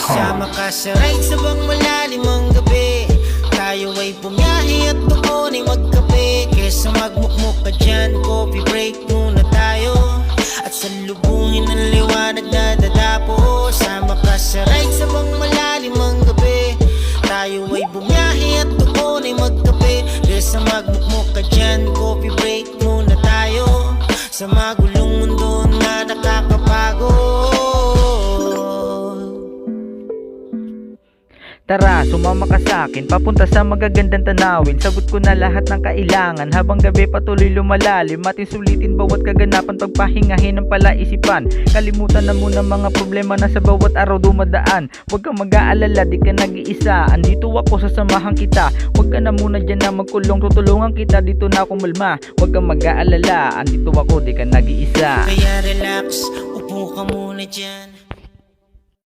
Sama ka sa ride sa bang malalim ang gabi. Tayo ay bumiyahe at doon ay magkape. Kesa magmukmuk ka dyan, coffee break muna tayo. At salubungin ang liwanag na dadapo. Sama ka sa ride sa bang malalim ang gabi. Tayo ay bumiyahe at doon ay magkape. Kesa magmukmuk ka dyan, coffee break muna tayo. Sa magulong mundo na nakakapagod. Tara, sumama ka sa akin, papunta sa magagandang tanawin. Sagot ko na lahat ng kailangan, habang gabi patuloy lumalalim. Ating sulitin bawat kaganapan, pagpahingahin ng palaisipan. Kalimutan na muna mga problema na sa bawat araw dumadaan. Huwag kang mag-aalala, di ka nag-iisa. Andito ako, sasamahan kita. Huwag ka na muna dyan na magkulong, tutulungan kita, dito na ako malma. Huwag kang mag-aalala, andito ako, di ka nag-iisa. Kaya relax, upo ka muna dyan.